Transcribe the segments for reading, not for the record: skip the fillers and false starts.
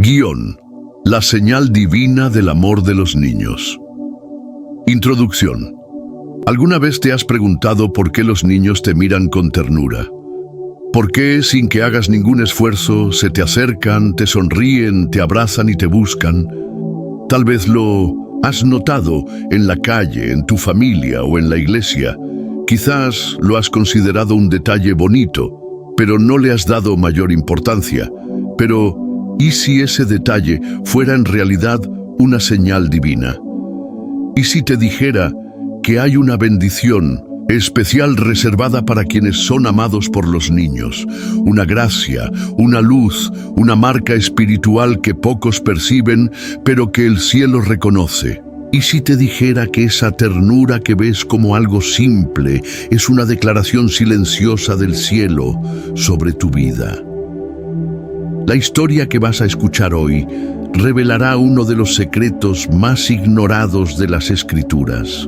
Guión: La señal divina del amor de los niños. Introducción. ¿Alguna vez te has preguntado por qué los niños te miran con ternura? ¿Por qué, sin que hagas ningún esfuerzo, se te acercan, te sonríen, te abrazan y te buscan? Tal vez lo has notado en la calle, en tu familia o en la iglesia. Quizás lo has considerado un detalle bonito, pero no le has dado mayor importancia. Pero, ¿y si ese detalle fuera en realidad una señal divina? ¿Y si te dijera que hay una bendición especial reservada para quienes son amados por los niños? Una gracia, una luz, una marca espiritual que pocos perciben, pero que el cielo reconoce. ¿Y si te dijera que esa ternura que ves como algo simple es una declaración silenciosa del cielo sobre tu vida? La historia que vas a escuchar hoy revelará uno de los secretos más ignorados de las Escrituras.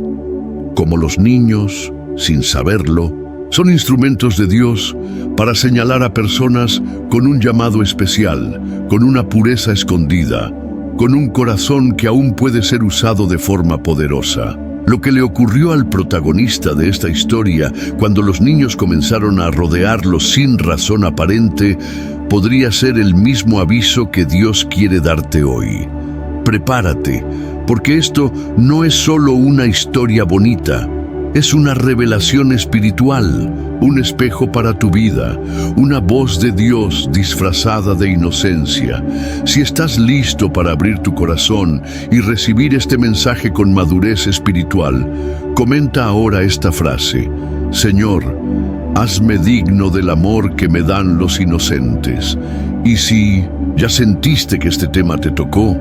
Como los niños, sin saberlo, son instrumentos de Dios para señalar a personas con un llamado especial, con una pureza escondida, con un corazón que aún puede ser usado de forma poderosa. Lo que le ocurrió al protagonista de esta historia cuando los niños comenzaron a rodearlo sin razón aparente podría ser el mismo aviso que Dios quiere darte hoy. Prepárate, porque esto no es solo una historia bonita, es una revelación espiritual, un espejo para tu vida, una voz de Dios disfrazada de inocencia. Si estás listo para abrir tu corazón y recibir este mensaje con madurez espiritual, comenta ahora esta frase: Señor, hazme digno del amor que me dan los inocentes. Y si ya sentiste que este tema te tocó,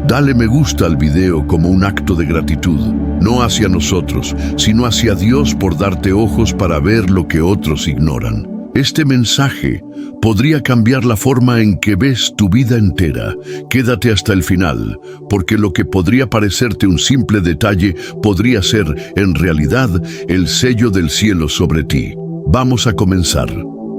dale me gusta al video como un acto de gratitud, no hacia nosotros, sino hacia Dios por darte ojos para ver lo que otros ignoran. Este mensaje podría cambiar la forma en que ves tu vida entera. Quédate hasta el final, porque lo que podría parecerte un simple detalle podría ser, en realidad, el sello del cielo sobre ti. Vamos a comenzar.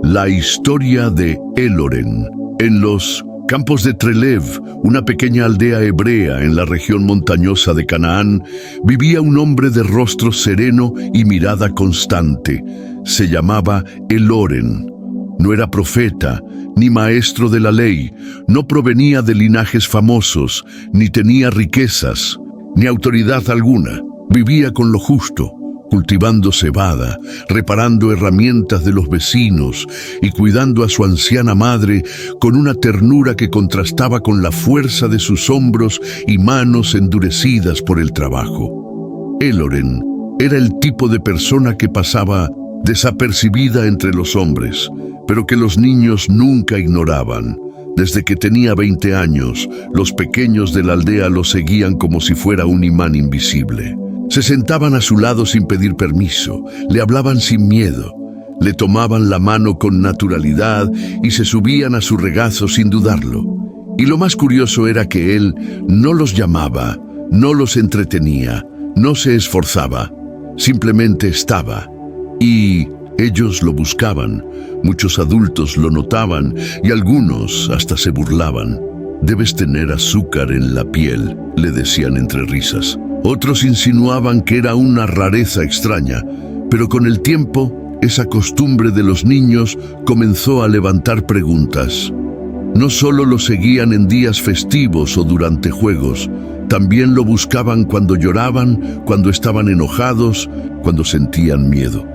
La historia de Eloren. En los campos de Trelev, una pequeña aldea hebrea en la región montañosa de Canaán, vivía un hombre de rostro sereno y mirada constante. Se llamaba Eloren. No era profeta, ni maestro de la ley, no provenía de linajes famosos, ni tenía riquezas, ni autoridad alguna. Vivía con lo justo, cultivando cebada, reparando herramientas de los vecinos y cuidando a su anciana madre con una ternura que contrastaba con la fuerza de sus hombros y manos endurecidas por el trabajo. Eloren era el tipo de persona que pasaba desapercibida entre los hombres, pero que los niños nunca ignoraban. Desde que tenía 20 años, los pequeños de la aldea lo seguían como si fuera un imán invisible. Se sentaban a su lado sin pedir permiso, le hablaban sin miedo, le tomaban la mano con naturalidad y se subían a su regazo sin dudarlo. Y lo más curioso era que él no los llamaba, no los entretenía, no se esforzaba, simplemente estaba. Y ellos lo buscaban, muchos adultos lo notaban y algunos hasta se burlaban. «Debes tener azúcar en la piel», le decían entre risas. Otros insinuaban que era una rareza extraña, pero con el tiempo, esa costumbre de los niños comenzó a levantar preguntas. No solo lo seguían en días festivos o durante juegos, también lo buscaban cuando lloraban, cuando estaban enojados, cuando sentían miedo.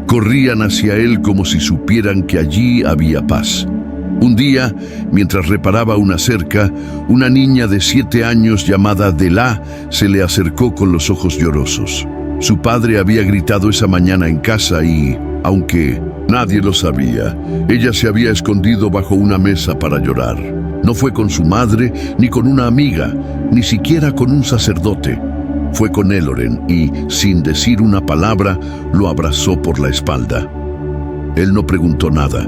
Corrían hacia él como si supieran que allí había paz. Un día, mientras reparaba una cerca, una niña de 7 años llamada Delá se le acercó con los ojos llorosos. Su padre había gritado esa mañana en casa y, aunque nadie lo sabía, ella se había escondido bajo una mesa para llorar. No fue con su madre, ni con una amiga, ni siquiera con un sacerdote. Fue con Eloren y, sin decir una palabra, lo abrazó por la espalda. Él no preguntó nada.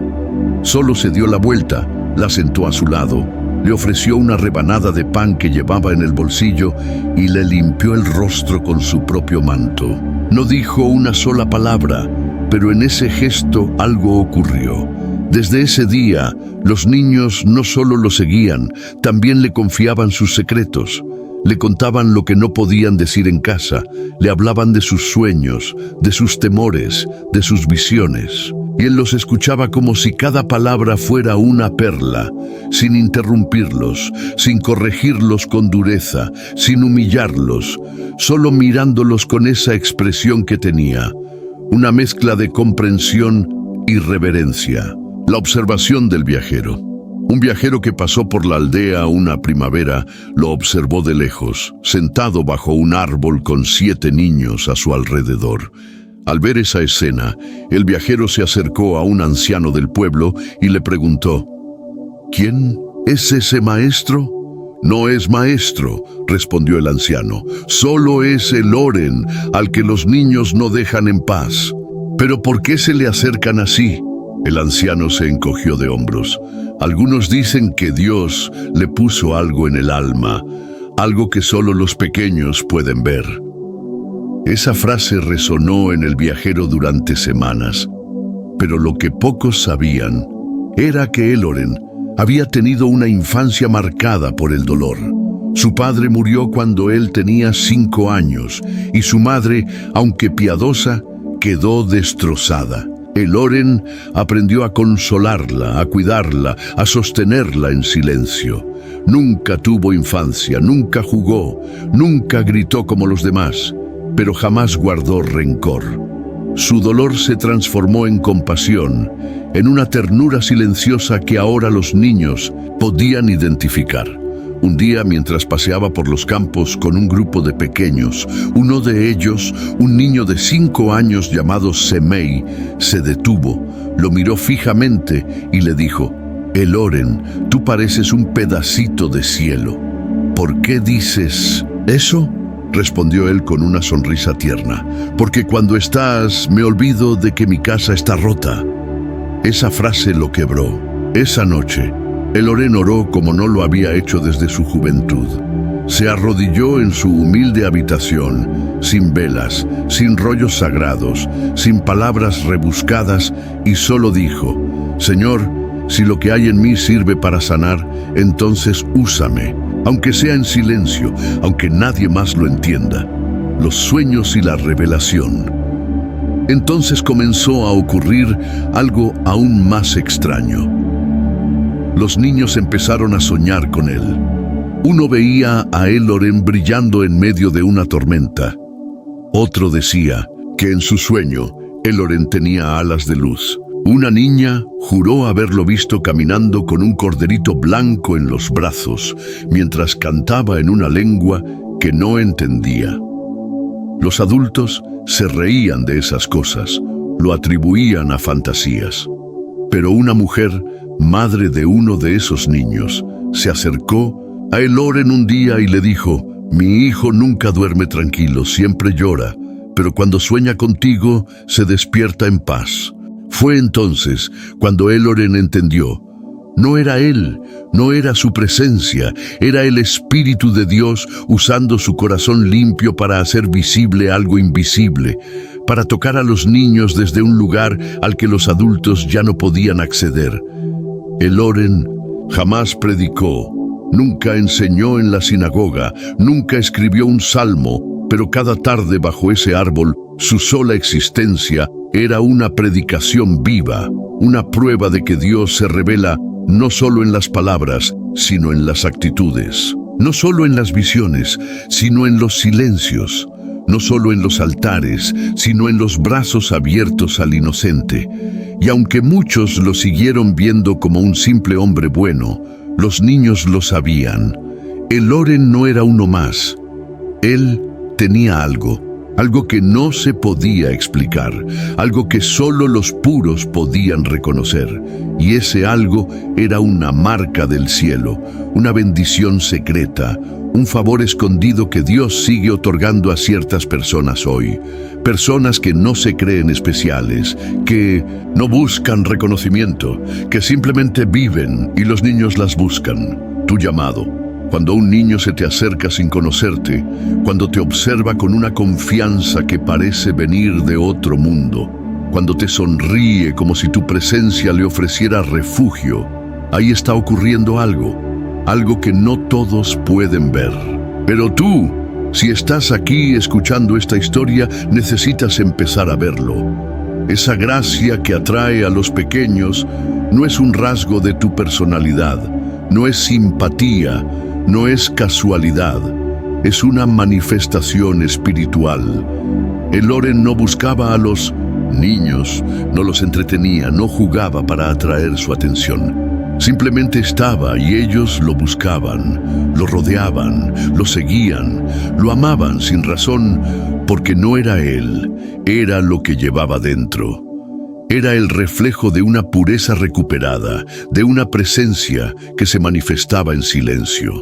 Solo se dio la vuelta, la sentó a su lado, le ofreció una rebanada de pan que llevaba en el bolsillo y le limpió el rostro con su propio manto. No dijo una sola palabra, pero en ese gesto algo ocurrió. Desde ese día, los niños no solo lo seguían, también le confiaban sus secretos. Le contaban lo que no podían decir en casa, le hablaban de sus sueños, de sus temores, de sus visiones. Y él los escuchaba como si cada palabra fuera una perla, sin interrumpirlos, sin corregirlos con dureza, sin humillarlos, solo mirándolos con esa expresión que tenía, una mezcla de comprensión y reverencia. La observación del viajero. Un viajero que pasó por la aldea una primavera lo observó de lejos, sentado bajo un árbol con 7 niños a su alrededor. Al ver esa escena, el viajero se acercó a un anciano del pueblo y le preguntó: ¿Quién es ese maestro? No es maestro, respondió el anciano, solo es el Oren, al que los niños no dejan en paz. ¿Pero por qué se le acercan así? El anciano se encogió de hombros. Algunos dicen que Dios le puso algo en el alma, algo que solo los pequeños pueden ver. Esa frase resonó en el viajero durante semanas, pero lo que pocos sabían era que Eloren había tenido una infancia marcada por el dolor. Su padre murió cuando él tenía 5 años y su madre, aunque piadosa, quedó destrozada. Eloren aprendió a consolarla, a cuidarla, a sostenerla en silencio. Nunca tuvo infancia, nunca jugó, nunca gritó como los demás, pero jamás guardó rencor. Su dolor se transformó en compasión, en una ternura silenciosa que ahora los niños podían identificar. Un día, mientras paseaba por los campos con un grupo de pequeños, uno de ellos, un niño de 5 años llamado Semei, se detuvo, lo miró fijamente y le dijo: Eloren, tú pareces un pedacito de cielo. ¿Por qué dices eso? Respondió él con una sonrisa tierna. Porque cuando estás, me olvido de que mi casa está rota. Esa frase lo quebró. Esa noche, Eloren oró como no lo había hecho desde su juventud. Se arrodilló en su humilde habitación, sin velas, sin rollos sagrados, sin palabras rebuscadas, y solo dijo: Señor, si lo que hay en mí sirve para sanar, entonces úsame, aunque sea en silencio, aunque nadie más lo entienda. Los sueños y la revelación. Entonces comenzó a ocurrir algo aún más extraño. Los niños empezaron a soñar con él. Uno veía a Eloren brillando en medio de una tormenta. Otro decía que en su sueño Eloren tenía alas de luz. Una niña juró haberlo visto caminando con un corderito blanco en los brazos, mientras cantaba en una lengua que no entendía. Los adultos se reían de esas cosas, lo atribuían a fantasías. Pero una mujer, madre de uno de esos niños, se acercó a Eloren un día y le dijo: Mi hijo nunca duerme tranquilo, siempre llora, pero cuando sueña contigo se despierta en paz. Fue entonces cuando Eloren entendió. No era él, no era su presencia, era el Espíritu de Dios usando su corazón limpio para hacer visible algo invisible, para tocar a los niños desde un lugar al que los adultos ya no podían acceder. Eloren jamás predicó, nunca enseñó en la sinagoga, nunca escribió un salmo, pero cada tarde bajo ese árbol, su sola existencia era una predicación viva, una prueba de que Dios se revela no solo en las palabras, sino en las actitudes. No solo en las visiones, sino en los silencios. No solo en los altares, sino en los brazos abiertos al inocente. Y aunque muchos lo siguieron viendo como un simple hombre bueno, los niños lo sabían. Eloren no era uno más. Él tenía algo que no se podía explicar, algo que solo los puros podían reconocer. Y ese algo era una marca del cielo, una bendición secreta, un favor escondido que Dios sigue otorgando a ciertas personas hoy. Personas que no se creen especiales, que no buscan reconocimiento, que simplemente viven y los niños las buscan. Tu llamado. Cuando un niño se te acerca sin conocerte, cuando te observa con una confianza que parece venir de otro mundo, cuando te sonríe como si tu presencia le ofreciera refugio, ahí está ocurriendo algo que no todos pueden ver. Pero tú, si estás aquí escuchando esta historia, necesitas empezar a verlo. Esa gracia que atrae a los pequeños no es un rasgo de tu personalidad, no es simpatía, no es casualidad, es una manifestación espiritual. El Loren no buscaba a los niños, no los entretenía, no jugaba para atraer su atención. Simplemente estaba y ellos lo buscaban, lo rodeaban, lo seguían, lo amaban sin razón, porque no era él, era lo que llevaba dentro. Era el reflejo de una pureza recuperada, de una presencia que se manifestaba en silencio.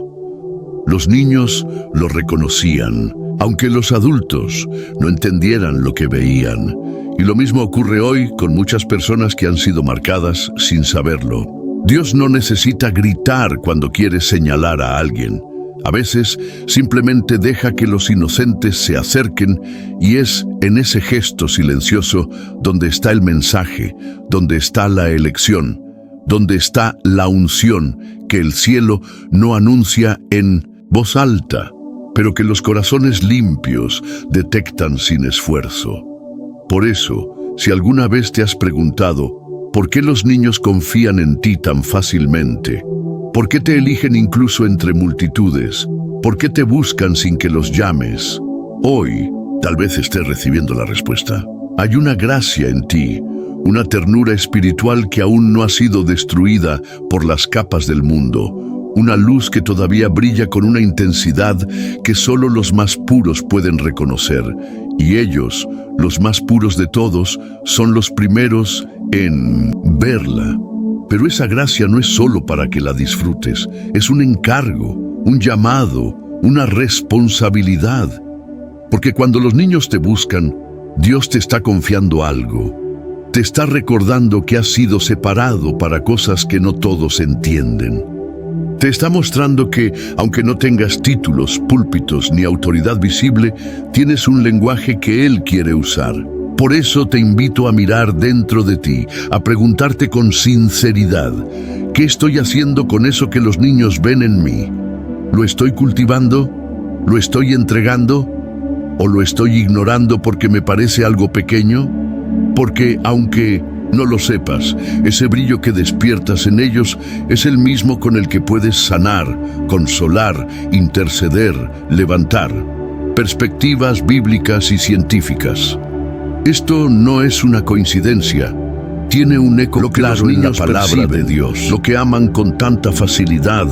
Los niños lo reconocían, aunque los adultos no entendieran lo que veían. Y lo mismo ocurre hoy con muchas personas que han sido marcadas sin saberlo. Dios no necesita gritar cuando quiere señalar a alguien. A veces simplemente deja que los inocentes se acerquen y es en ese gesto silencioso donde está el mensaje, donde está la elección, donde está la unción que el cielo no anuncia en voz alta, pero que los corazones limpios detectan sin esfuerzo. Por eso, si alguna vez te has preguntado, ¿por qué los niños confían en ti tan fácilmente? ¿Por qué te eligen incluso entre multitudes? ¿Por qué te buscan sin que los llames? Hoy, tal vez estés recibiendo la respuesta. Hay una gracia en ti, una ternura espiritual que aún no ha sido destruida por las capas del mundo, una luz que todavía brilla con una intensidad que solo los más puros pueden reconocer, y ellos, los más puros de todos, son los primeros en verla. Pero esa gracia no es solo para que la disfrutes, es un encargo, un llamado, una responsabilidad. Porque cuando los niños te buscan, Dios te está confiando algo. Te está recordando que has sido separado para cosas que no todos entienden. Te está mostrando que, aunque no tengas títulos, púlpitos ni autoridad visible, tienes un lenguaje que Él quiere usar. Por eso te invito a mirar dentro de ti, a preguntarte con sinceridad, ¿qué estoy haciendo con eso que los niños ven en mí? ¿Lo estoy cultivando? ¿Lo estoy entregando? ¿O lo estoy ignorando porque me parece algo pequeño? Porque, aunque no lo sepas, ese brillo que despiertas en ellos es el mismo con el que puedes sanar, consolar, interceder, levantar. Perspectivas bíblicas y científicas. Esto no es una coincidencia. Tiene un eco claro en la palabra de Dios. Lo que aman con tanta facilidad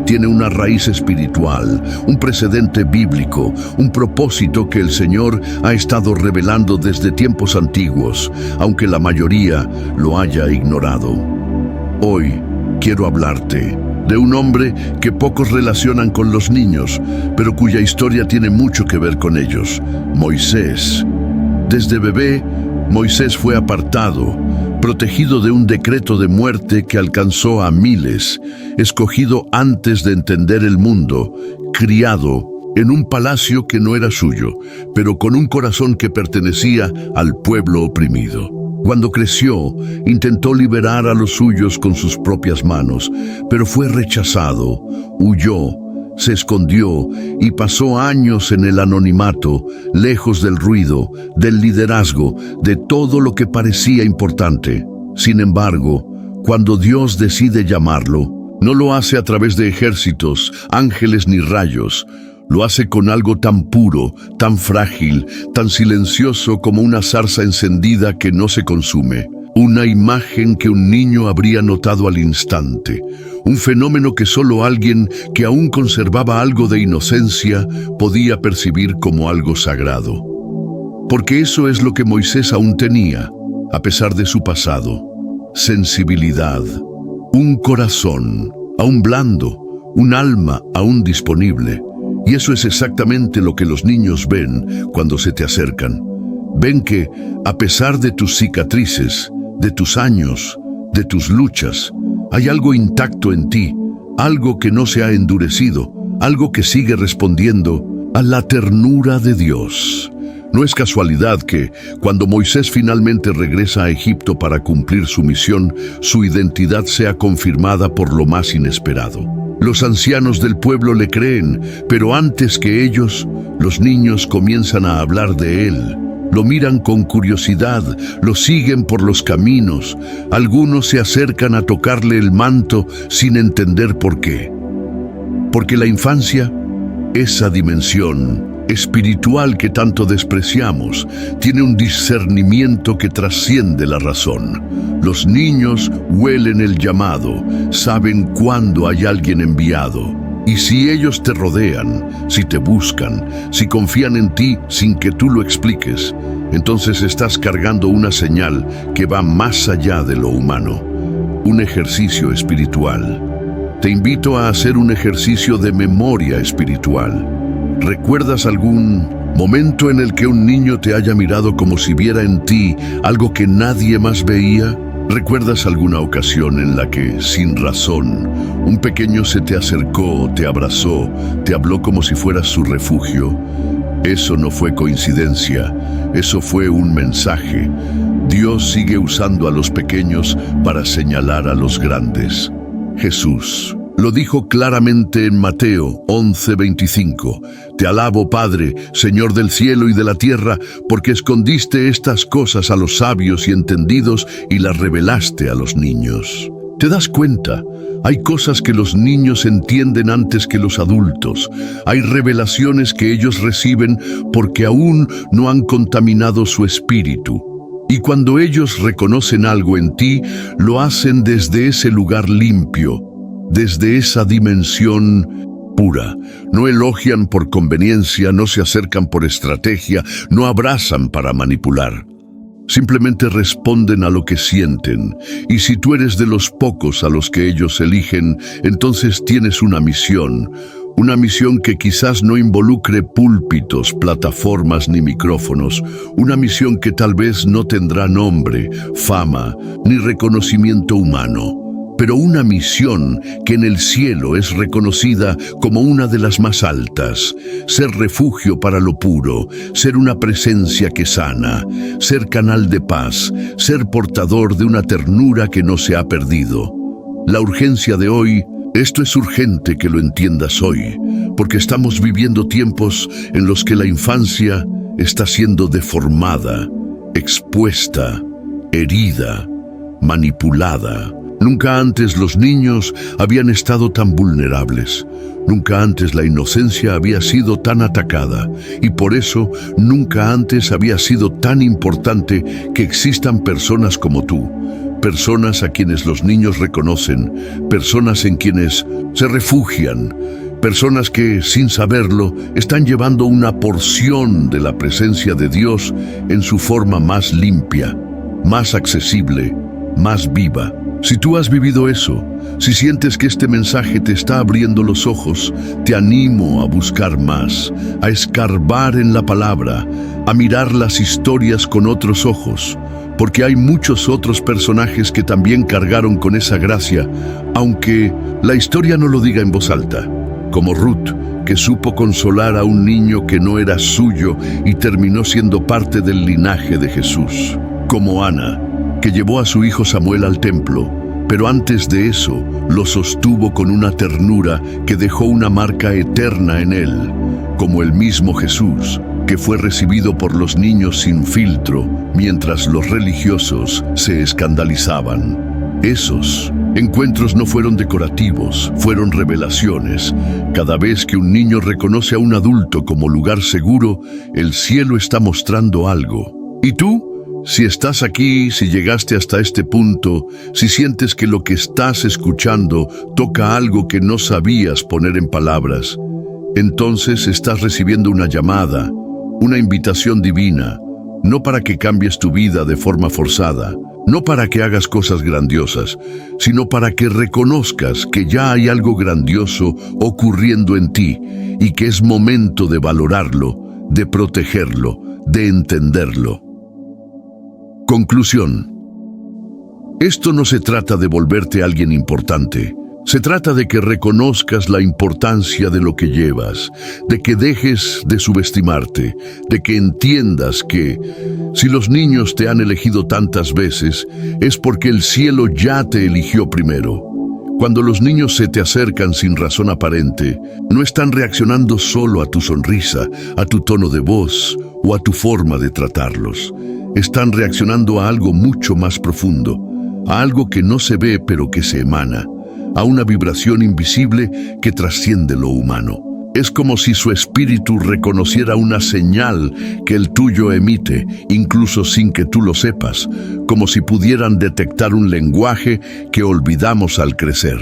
tiene una raíz espiritual, un precedente bíblico, un propósito que el Señor ha estado revelando desde tiempos antiguos, aunque la mayoría lo haya ignorado. Hoy quiero hablarte de un hombre que pocos relacionan con los niños, pero cuya historia tiene mucho que ver con ellos: Moisés. Desde bebé, Moisés fue apartado, protegido de un decreto de muerte que alcanzó a miles, escogido antes de entender el mundo, criado en un palacio que no era suyo, pero con un corazón que pertenecía al pueblo oprimido. Cuando creció, intentó liberar a los suyos con sus propias manos, pero fue rechazado, huyó, se escondió y pasó años en el anonimato, lejos del ruido, del liderazgo, de todo lo que parecía importante. Sin embargo, cuando Dios decide llamarlo, no lo hace a través de ejércitos, ángeles ni rayos. Lo hace con algo tan puro, tan frágil, tan silencioso como una zarza encendida que no se consume. Una imagen que un niño habría notado al instante. Un fenómeno que solo alguien que aún conservaba algo de inocencia podía percibir como algo sagrado. Porque eso es lo que Moisés aún tenía, a pesar de su pasado. Sensibilidad, un corazón aún blando, un alma aún disponible. Y eso es exactamente lo que los niños ven cuando se te acercan. Ven que, a pesar de tus cicatrices, de tus años, de tus luchas, hay algo intacto en ti, algo que no se ha endurecido, algo que sigue respondiendo a la ternura de Dios. No es casualidad que, cuando Moisés finalmente regresa a Egipto para cumplir su misión, su identidad sea confirmada por lo más inesperado. Los ancianos del pueblo le creen, pero antes que ellos, los niños comienzan a hablar de él. Lo miran con curiosidad, lo siguen por los caminos. Algunos se acercan a tocarle el manto sin entender por qué. Porque la infancia, esa dimensión espiritual que tanto despreciamos, tiene un discernimiento que trasciende la razón. Los niños huelen el llamado, saben cuándo hay alguien enviado. Y si ellos te rodean, si te buscan, si confían en ti sin que tú lo expliques, entonces estás cargando una señal que va más allá de lo humano, un ejercicio espiritual. Te invito a hacer un ejercicio de memoria espiritual. ¿Recuerdas algún momento en el que un niño te haya mirado como si viera en ti algo que nadie más veía? ¿Recuerdas alguna ocasión en la que, sin razón, un pequeño se te acercó, te abrazó, te habló como si fueras su refugio? Eso no fue coincidencia, eso fue un mensaje. Dios sigue usando a los pequeños para señalar a los grandes. Jesús lo dijo claramente en Mateo 11:25. Te alabo, Padre, Señor del cielo y de la tierra, porque escondiste estas cosas a los sabios y entendidos y las revelaste a los niños. ¿Te das cuenta? Hay cosas que los niños entienden antes que los adultos. Hay revelaciones que ellos reciben porque aún no han contaminado su espíritu. Y cuando ellos reconocen algo en ti, lo hacen desde ese lugar limpio, desde esa dimensión pura. No elogian por conveniencia, no se acercan por estrategia, no abrazan para manipular. Simplemente responden a lo que sienten. Y si tú eres de los pocos a los que ellos eligen, entonces tienes una misión que quizás no involucre púlpitos, plataformas ni micrófonos, una misión que tal vez no tendrá nombre, fama ni reconocimiento humano, pero una misión que en el cielo es reconocida como una de las más altas: ser refugio para lo puro, ser una presencia que sana, ser canal de paz, ser portador de una ternura que no se ha perdido. La urgencia de hoy, esto es urgente que lo entiendas hoy, porque estamos viviendo tiempos en los que la infancia está siendo deformada, expuesta, herida, manipulada. Nunca antes los niños habían estado tan vulnerables. Nunca antes la inocencia había sido tan atacada. Y por eso nunca antes había sido tan importante que existan personas como tú. Personas a quienes los niños reconocen. Personas en quienes se refugian. Personas que, sin saberlo, están llevando una porción de la presencia de Dios en su forma más limpia, más accesible, más viva. Si tú has vivido eso, si sientes que este mensaje te está abriendo los ojos, te animo a buscar más, a escarbar en la palabra, a mirar las historias con otros ojos, porque hay muchos otros personajes que también cargaron con esa gracia, aunque la historia no lo diga en voz alta, como Ruth, que supo consolar a un niño que no era suyo y terminó siendo parte del linaje de Jesús, como Ana, que llevó a su hijo Samuel al templo, pero antes de eso lo sostuvo con una ternura que dejó una marca eterna en él, como el mismo Jesús, que fue recibido por los niños sin filtro, mientras los religiosos se escandalizaban. Esos encuentros no fueron decorativos, fueron revelaciones. Cada vez que un niño reconoce a un adulto como lugar seguro, el cielo está mostrando algo. ¿Y tú? Si estás aquí, si llegaste hasta este punto, si sientes que lo que estás escuchando toca algo que no sabías poner en palabras, entonces estás recibiendo una llamada, una invitación divina, no para que cambies tu vida de forma forzada, no para que hagas cosas grandiosas, sino para que reconozcas que ya hay algo grandioso ocurriendo en ti y que es momento de valorarlo, de protegerlo, de entenderlo. Conclusión. Esto no se trata de volverte alguien importante, Se trata de que reconozcas la importancia de lo que llevas, de que dejes de subestimarte, de que entiendas que, si los niños te han elegido tantas veces, es porque el cielo ya te eligió primero. Cuando los niños se te acercan sin razón aparente, no están reaccionando solo a tu sonrisa, a tu tono de voz o a tu forma de tratarlos. Están reaccionando a algo mucho más profundo, a algo que no se ve pero que se emana, a una vibración invisible que trasciende lo humano. Es como si su espíritu reconociera una señal que el tuyo emite, incluso sin que tú lo sepas, como si pudieran detectar un lenguaje que olvidamos al crecer.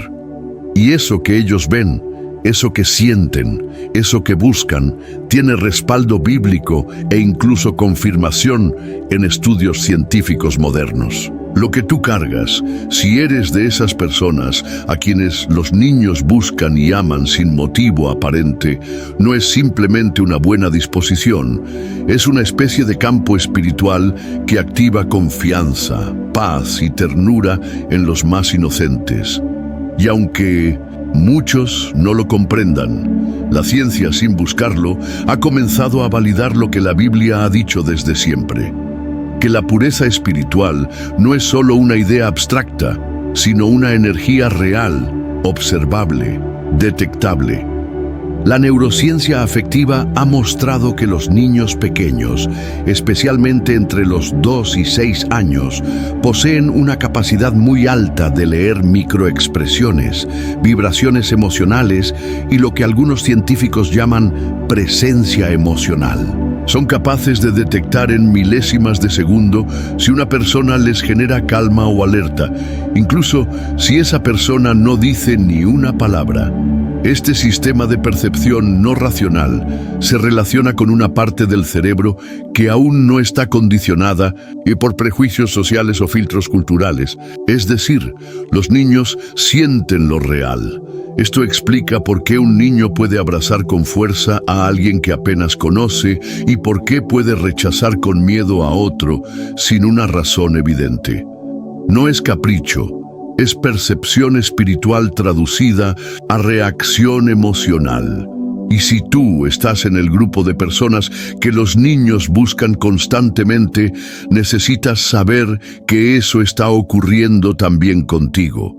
Y eso que ellos ven, eso que sienten, eso que buscan, tiene respaldo bíblico e incluso confirmación en estudios científicos modernos. Lo que tú cargas, si eres de esas personas a quienes los niños buscan y aman sin motivo aparente, no es simplemente una buena disposición, es una especie de campo espiritual que activa confianza, paz y ternura en los más inocentes. Y aunque muchos no lo comprendan, la ciencia, sin buscarlo, ha comenzado a validar lo que la Biblia ha dicho desde siempre: que la pureza espiritual no es solo una idea abstracta, sino una energía real, observable, detectable. La neurociencia afectiva ha mostrado que los niños pequeños, especialmente entre los 2 y 6 años, poseen una capacidad muy alta de leer microexpresiones, vibraciones emocionales y lo que algunos científicos llaman presencia emocional. Son capaces de detectar en milésimas de segundo si una persona les genera calma o alerta, incluso si esa persona no dice ni una palabra. Este sistema de percepción no racional se relaciona con una parte del cerebro que aún no está condicionada y por prejuicios sociales o filtros culturales. Es decir, los niños sienten lo real. Esto explica por qué un niño puede abrazar con fuerza a alguien que apenas conoce y por qué puede rechazar con miedo a otro sin una razón evidente. No es capricho, es percepción espiritual traducida a reacción emocional. Y si tú estás en el grupo de personas que los niños buscan constantemente, necesitas saber que eso está ocurriendo también contigo.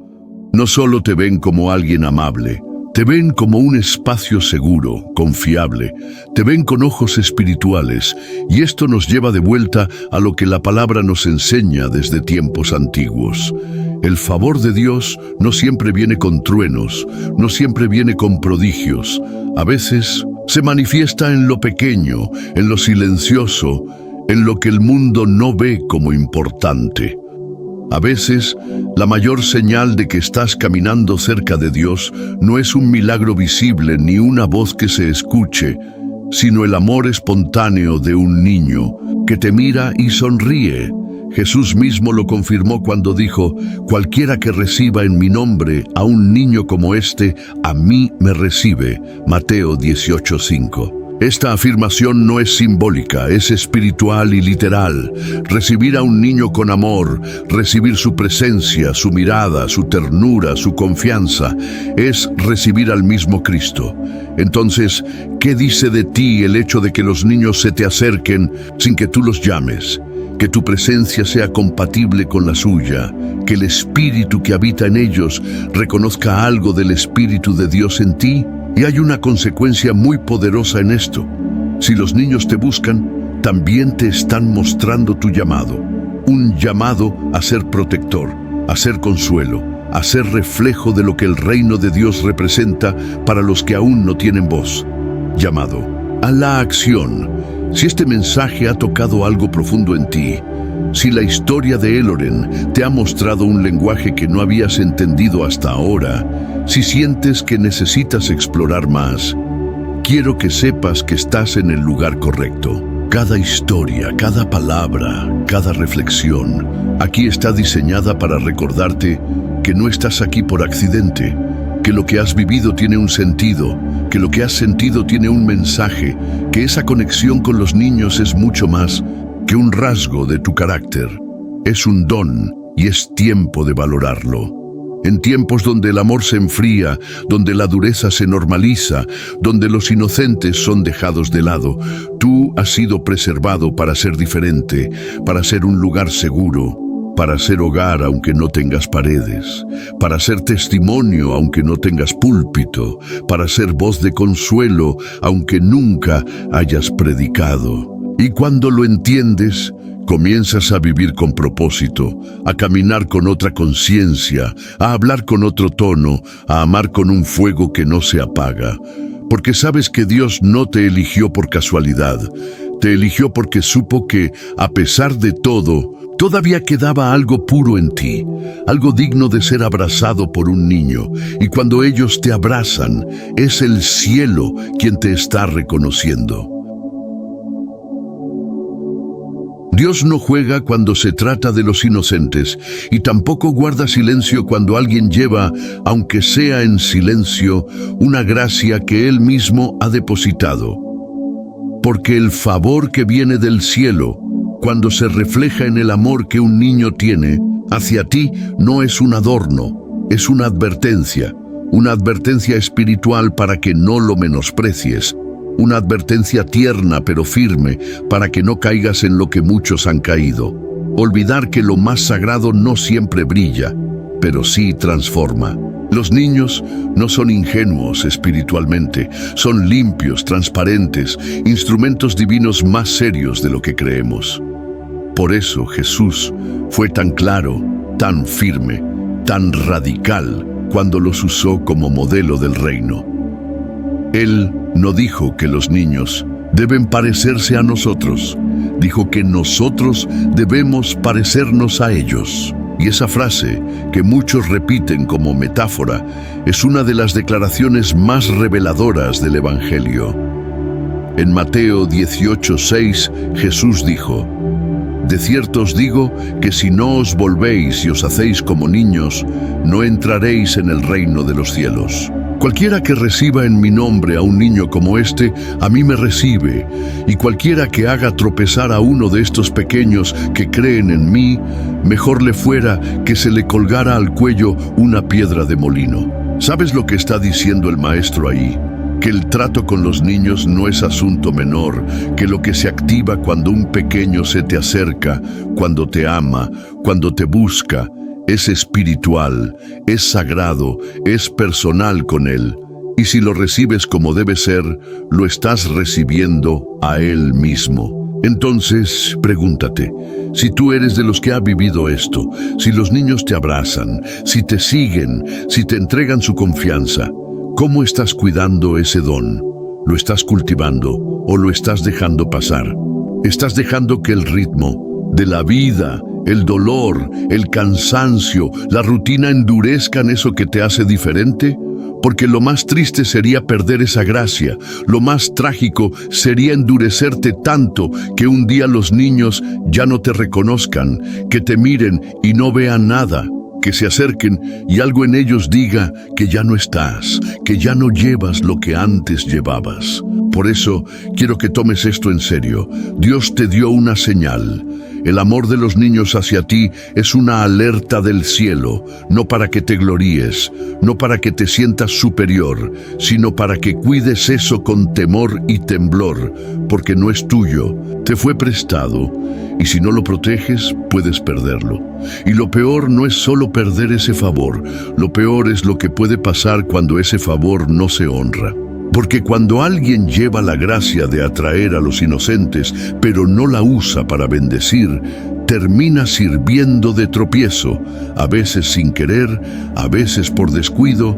No solo te ven como alguien amable, te ven como un espacio seguro, confiable, te ven con ojos espirituales, y esto nos lleva de vuelta a lo que la palabra nos enseña desde tiempos antiguos. El favor de Dios no siempre viene con truenos, no siempre viene con prodigios. A veces se manifiesta en lo pequeño, en lo silencioso, en lo que el mundo no ve como importante. A veces, la mayor señal de que estás caminando cerca de Dios no es un milagro visible ni una voz que se escuche, sino el amor espontáneo de un niño que te mira y sonríe. Jesús mismo lo confirmó cuando dijo: «Cualquiera que reciba en mi nombre a un niño como este, a mí me recibe». Mateo 18:5. Esta afirmación no es simbólica, es espiritual y literal. Recibir a un niño con amor, recibir su presencia, su mirada, su ternura, su confianza, es recibir al mismo Cristo. Entonces, ¿qué dice de ti el hecho de que los niños se te acerquen sin que tú los llames? Que tu presencia sea compatible con la suya, que el Espíritu que habita en ellos reconozca algo del Espíritu de Dios en ti. Y hay una consecuencia muy poderosa en esto. Si los niños te buscan, también te están mostrando tu llamado. Un llamado a ser protector, a ser consuelo, a ser reflejo de lo que el reino de Dios representa para los que aún no tienen voz. Llamado a la acción. Si este mensaje ha tocado algo profundo en ti, si la historia de Eloren te ha mostrado un lenguaje que no habías entendido hasta ahora, si sientes que necesitas explorar más, quiero que sepas que estás en el lugar correcto. Cada historia, cada palabra, cada reflexión, aquí está diseñada para recordarte que no estás aquí por accidente, que lo que has vivido tiene un sentido, que lo que has sentido tiene un mensaje, que esa conexión con los niños es mucho más que un rasgo de tu carácter. Es un don y es tiempo de valorarlo. En tiempos donde el amor se enfría, donde la dureza se normaliza, donde los inocentes son dejados de lado, tú has sido preservado para ser diferente, para ser un lugar seguro, para ser hogar aunque no tengas paredes, para ser testimonio aunque no tengas púlpito, para ser voz de consuelo aunque nunca hayas predicado. Y cuando lo entiendes, comienzas a vivir con propósito, a caminar con otra conciencia, a hablar con otro tono, a amar con un fuego que no se apaga. Porque sabes que Dios no te eligió por casualidad, te eligió porque supo que, a pesar de todo, todavía quedaba algo puro en ti, algo digno de ser abrazado por un niño. Y cuando ellos te abrazan, es el cielo quien te está reconociendo. Dios no juega cuando se trata de los inocentes y tampoco guarda silencio cuando alguien lleva, aunque sea en silencio, una gracia que Él mismo ha depositado. Porque el favor que viene del cielo, cuando se refleja en el amor que un niño tiene hacia ti, no es un adorno, es una advertencia espiritual para que no lo menosprecies. Una advertencia tierna pero firme para que no caigas en lo que muchos han caído. Olvidar que lo más sagrado no siempre brilla, pero sí transforma. Los niños no son ingenuos espiritualmente, son limpios, transparentes, instrumentos divinos más serios de lo que creemos. Por eso Jesús fue tan claro, tan firme, tan radical cuando los usó como modelo del reino. Él no dijo que los niños deben parecerse a nosotros, dijo que nosotros debemos parecernos a ellos. Y esa frase, que muchos repiten como metáfora, es una de las declaraciones más reveladoras del Evangelio. En Mateo 18:6, Jesús dijo: «De cierto os digo que si no os volvéis y os hacéis como niños, no entraréis en el reino de los cielos». Cualquiera que reciba en mi nombre a un niño como este, a mí me recibe, y cualquiera que haga tropezar a uno de estos pequeños que creen en mí, mejor le fuera que se le colgara al cuello una piedra de molino. ¿Sabes lo que está diciendo el maestro ahí? Que el trato con los niños no es asunto menor, que lo que se activa cuando un pequeño se te acerca, cuando te ama, cuando te busca, es espiritual, es sagrado, es personal con Él. Y si lo recibes como debe ser, lo estás recibiendo a Él mismo. Entonces, pregúntate, si tú eres de los que ha vivido esto, si los niños te abrazan, si te siguen, si te entregan su confianza, ¿cómo estás cuidando ese don? ¿Lo estás cultivando o lo estás dejando pasar? ¿Estás dejando que el ritmo de la vida, el dolor, el cansancio, la rutina endurezcan eso que te hace diferente? Porque lo más triste sería perder esa gracia. Lo más trágico sería endurecerte tanto que un día los niños ya no te reconozcan, que te miren y no vean nada, que se acerquen y algo en ellos diga que ya no estás, que ya no llevas lo que antes llevabas. Por eso quiero que tomes esto en serio. Dios te dio una señal. El amor de los niños hacia ti es una alerta del cielo, no para que te gloríes, no para que te sientas superior, sino para que cuides eso con temor y temblor, porque no es tuyo, te fue prestado, y si no lo proteges, puedes perderlo. Y lo peor no es solo perder ese favor, lo peor es lo que puede pasar cuando ese favor no se honra. Porque cuando alguien lleva la gracia de atraer a los inocentes, pero no la usa para bendecir, termina sirviendo de tropiezo, a veces sin querer, a veces por descuido,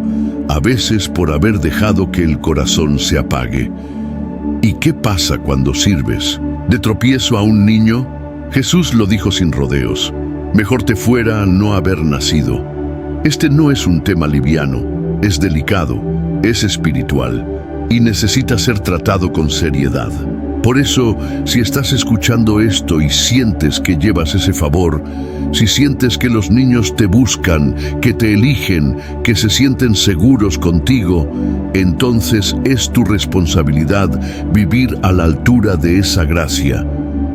a veces por haber dejado que el corazón se apague. ¿Y qué pasa cuando sirves de tropiezo a un niño? Jesús lo dijo sin rodeos: mejor te fuera no haber nacido. Este no es un tema liviano, es delicado, es espiritual y necesita ser tratado con seriedad. Por eso, si estás escuchando esto y sientes que llevas ese favor, si sientes que los niños te buscan, que te eligen, que se sienten seguros contigo, entonces es tu responsabilidad vivir a la altura de esa gracia.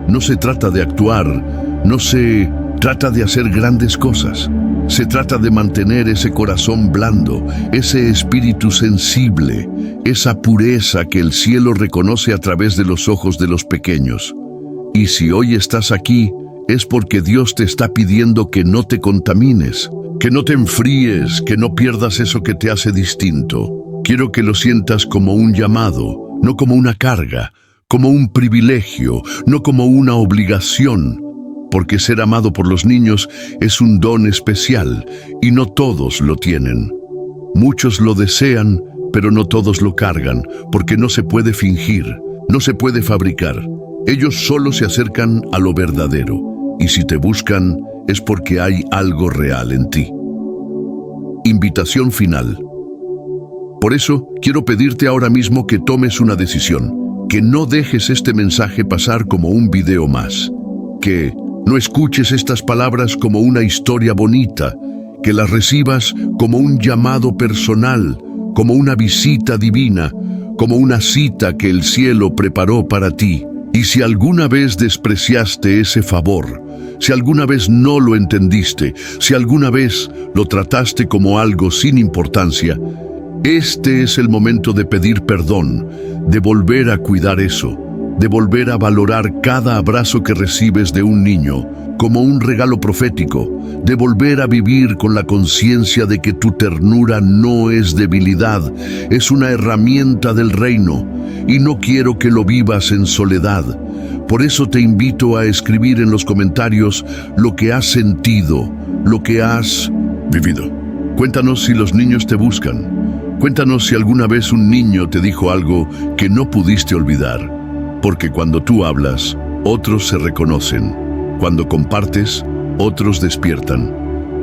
No se trata de actuar, no se trata de hacer grandes cosas. Se trata de mantener ese corazón blando, ese espíritu sensible, esa pureza que el cielo reconoce a través de los ojos de los pequeños. Y si hoy estás aquí, es porque Dios te está pidiendo que no te contamines, que no te enfríes, que no pierdas eso que te hace distinto. Quiero que lo sientas como un llamado, no como una carga, como un privilegio, no como una obligación, porque ser amado por los niños es un don especial y no todos lo tienen. Muchos lo desean, pero no todos lo cargan, porque no se puede fingir, no se puede fabricar. Ellos solo se acercan a lo verdadero, y si te buscan es porque hay algo real en ti. Invitación final. Por eso, quiero pedirte ahora mismo que tomes una decisión, que no dejes este mensaje pasar como un video más, que no escuches estas palabras como una historia bonita, que las recibas como un llamado personal, como una visita divina, como una cita que el cielo preparó para ti. Y si alguna vez despreciaste ese favor, si alguna vez no lo entendiste, si alguna vez lo trataste como algo sin importancia, este es el momento de pedir perdón, de volver a cuidar eso, de volver a valorar cada abrazo que recibes de un niño como un regalo profético, de volver a vivir con la conciencia de que tu ternura no es debilidad, es una herramienta del reino, y no quiero que lo vivas en soledad. Por eso te invito a escribir en los comentarios lo que has sentido, lo que has vivido. Cuéntanos si los niños te buscan. Cuéntanos si alguna vez un niño te dijo algo que no pudiste olvidar, porque cuando tú hablas, otros se reconocen. Cuando compartes, otros despiertan.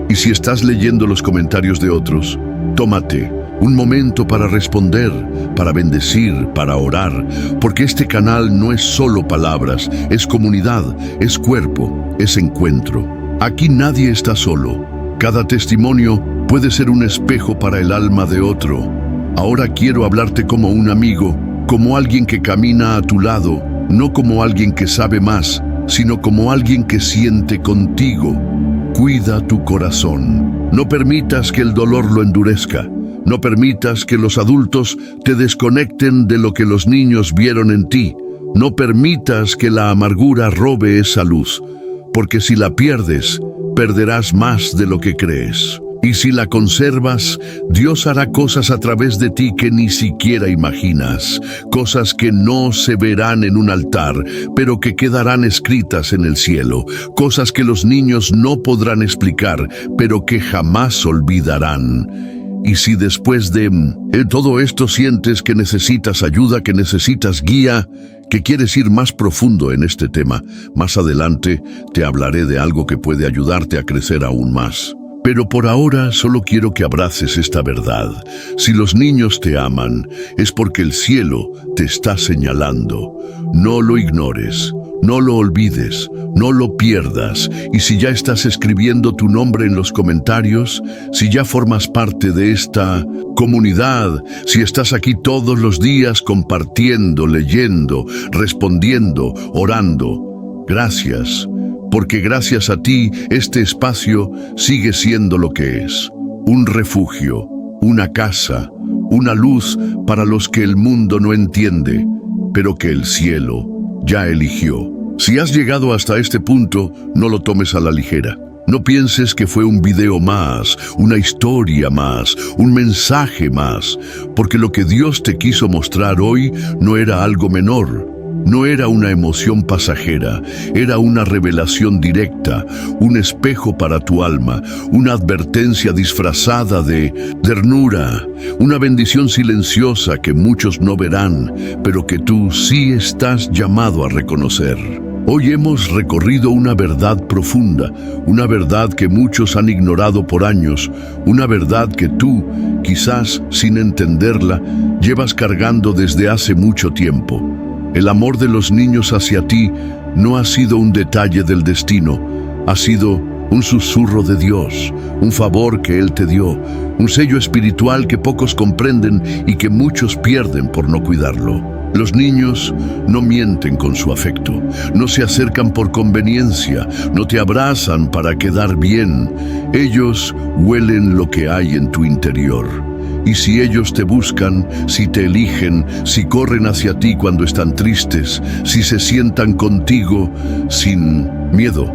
Y si estás leyendo los comentarios de otros, tómate un momento para responder, para bendecir, para orar, porque este canal no es solo palabras, es comunidad, es cuerpo, es encuentro. Aquí nadie está solo. Cada testimonio puede ser un espejo para el alma de otro. Ahora quiero hablarte como un amigo, como alguien que camina a tu lado, no como alguien que sabe más, sino como alguien que siente contigo. Cuida tu corazón. No permitas que el dolor lo endurezca. No permitas que los adultos te desconecten de lo que los niños vieron en ti. No permitas que la amargura robe esa luz, porque si la pierdes, perderás más de lo que crees. Y si la conservas, Dios hará cosas a través de ti que ni siquiera imaginas, cosas que no se verán en un altar, pero que quedarán escritas en el cielo, cosas que los niños no podrán explicar, pero que jamás olvidarán. Y si después de todo esto sientes que necesitas ayuda, que necesitas guía, que quieres ir más profundo en este tema, más adelante te hablaré de algo que puede ayudarte a crecer aún más. Pero por ahora solo quiero que abraces esta verdad. Si los niños te aman, es porque el cielo te está señalando. No lo ignores, no lo olvides, no lo pierdas. Y si ya estás escribiendo tu nombre en los comentarios, si ya formas parte de esta comunidad, si estás aquí todos los días compartiendo, leyendo, respondiendo, orando, gracias. Porque gracias a ti este espacio sigue siendo lo que es, un refugio, una casa, una luz para los que el mundo no entiende, pero que el cielo ya eligió. Si has llegado hasta este punto, no lo tomes a la ligera. No pienses que fue un video más, una historia más, un mensaje más, porque lo que Dios te quiso mostrar hoy no era algo menor. No era una emoción pasajera, era una revelación directa, un espejo para tu alma, una advertencia disfrazada de ternura, una bendición silenciosa que muchos no verán, pero que tú sí estás llamado a reconocer. Hoy hemos recorrido una verdad profunda, una verdad que muchos han ignorado por años, una verdad que tú, quizás sin entenderla, llevas cargando desde hace mucho tiempo. El amor de los niños hacia ti no ha sido un detalle del destino, ha sido un susurro de Dios, un favor que Él te dio, un sello espiritual que pocos comprenden y que muchos pierden por no cuidarlo. Los niños no mienten con su afecto, no se acercan por conveniencia, no te abrazan para quedar bien. Ellos huelen lo que hay en tu interior. Y si ellos te buscan, si te eligen, si corren hacia ti cuando están tristes, si se sientan contigo sin miedo,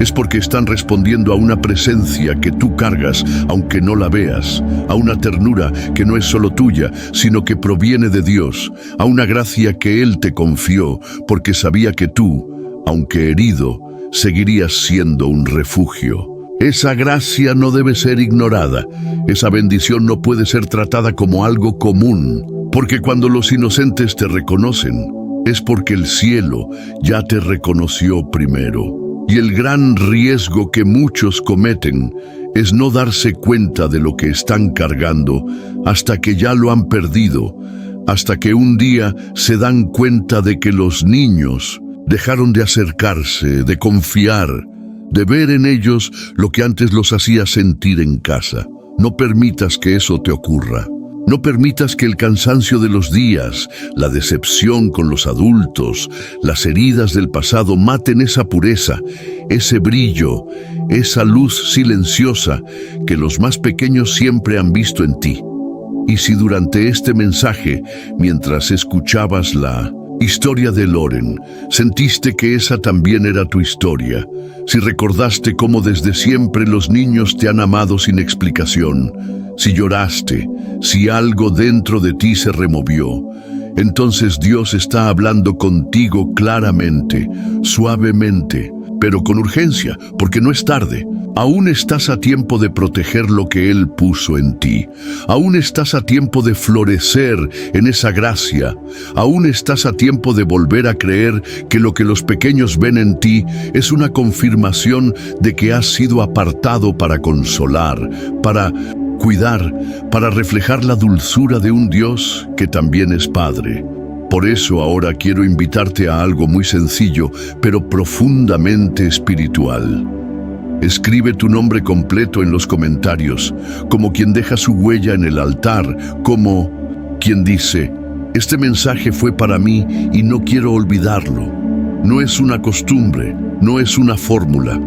es porque están respondiendo a una presencia que tú cargas, aunque no la veas, a una ternura que no es solo tuya, sino que proviene de Dios, a una gracia que Él te confió, porque sabía que tú, aunque herido, seguirías siendo un refugio. Esa gracia no debe ser ignorada, esa bendición no puede ser tratada como algo común, porque cuando los inocentes te reconocen, es porque el cielo ya te reconoció primero. Y el gran riesgo que muchos cometen es no darse cuenta de lo que están cargando hasta que ya lo han perdido, hasta que un día se dan cuenta de que los niños dejaron de acercarse, de confiar, de ver en ellos lo que antes los hacía sentir en casa. No permitas que eso te ocurra. No permitas que el cansancio de los días, la decepción con los adultos, las heridas del pasado maten esa pureza, ese brillo, esa luz silenciosa que los más pequeños siempre han visto en ti. Y si durante este mensaje, mientras escuchabas la historia de Loren, sentiste que esa también era tu historia, si recordaste cómo desde siempre los niños te han amado sin explicación, si lloraste, si algo dentro de ti se removió, entonces Dios está hablando contigo claramente, suavemente, pero con urgencia, porque no es tarde. Aún estás a tiempo de proteger lo que Él puso en ti. Aún estás a tiempo de florecer en esa gracia. Aún estás a tiempo de volver a creer que lo que los pequeños ven en ti es una confirmación de que has sido apartado para consolar, para cuidar, para reflejar la dulzura de un Dios que también es Padre. Por eso ahora quiero invitarte a algo muy sencillo, pero profundamente espiritual. Escribe tu nombre completo en los comentarios, como quien deja su huella en el altar, como quien dice, este mensaje fue para mí y no quiero olvidarlo. No es una costumbre, no es una fórmula.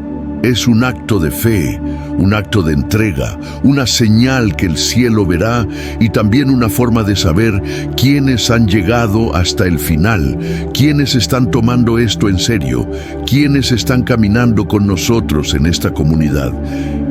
Es un acto de fe, un acto de entrega, una señal que el cielo verá y también una forma de saber quiénes han llegado hasta el final, quiénes están tomando esto en serio, quiénes están caminando con nosotros en esta comunidad.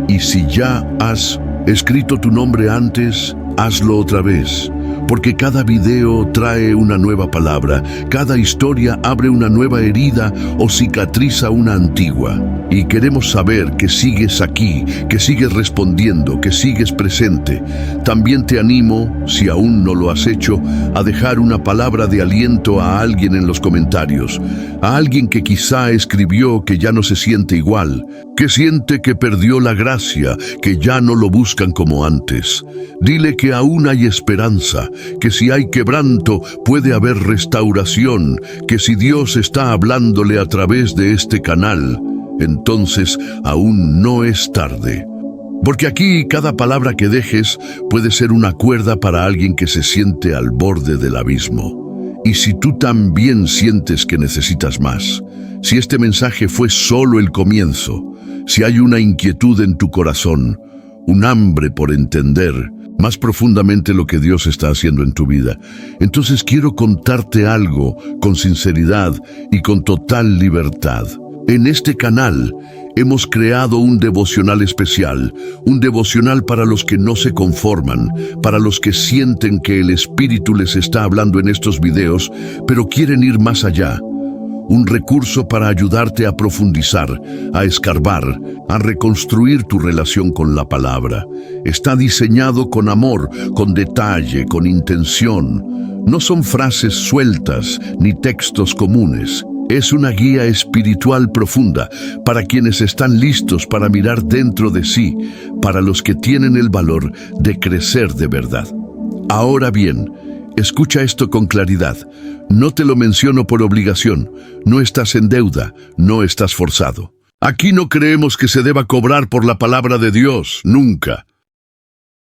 Y si ya has escrito tu nombre antes, hazlo otra vez. Porque cada video trae una nueva palabra, cada historia abre una nueva herida o cicatriza una antigua. Y queremos saber que sigues aquí, que sigues respondiendo, que sigues presente. También te animo, si aún no lo has hecho, a dejar una palabra de aliento a alguien en los comentarios, a alguien que quizá escribió que ya no se siente igual, que siente que perdió la gracia, que ya no lo buscan como antes. Dile que aún hay esperanza, que si hay quebranto puede haber restauración, que si Dios está hablándole a través de este canal, entonces aún no es tarde. Porque aquí cada palabra que dejes puede ser una cuerda para alguien que se siente al borde del abismo. Y si tú también sientes que necesitas más, si este mensaje fue solo el comienzo, si hay una inquietud en tu corazón, un hambre por entender más profundamente lo que Dios está haciendo en tu vida, entonces quiero contarte algo con sinceridad y con total libertad. En este canal hemos creado un devocional especial, un devocional para los que no se conforman, para los que sienten que el Espíritu les está hablando en estos videos, pero quieren ir más allá. Un recurso para ayudarte a profundizar, a escarbar, a reconstruir tu relación con la palabra. Está diseñado con amor, con detalle, con intención. No son frases sueltas ni textos comunes. Es una guía espiritual profunda para quienes están listos para mirar dentro de sí, para los que tienen el valor de crecer de verdad. Ahora bien, escucha esto con claridad. No te lo menciono por obligación, no estás en deuda, no estás forzado. Aquí no creemos que se deba cobrar por la palabra de Dios, nunca.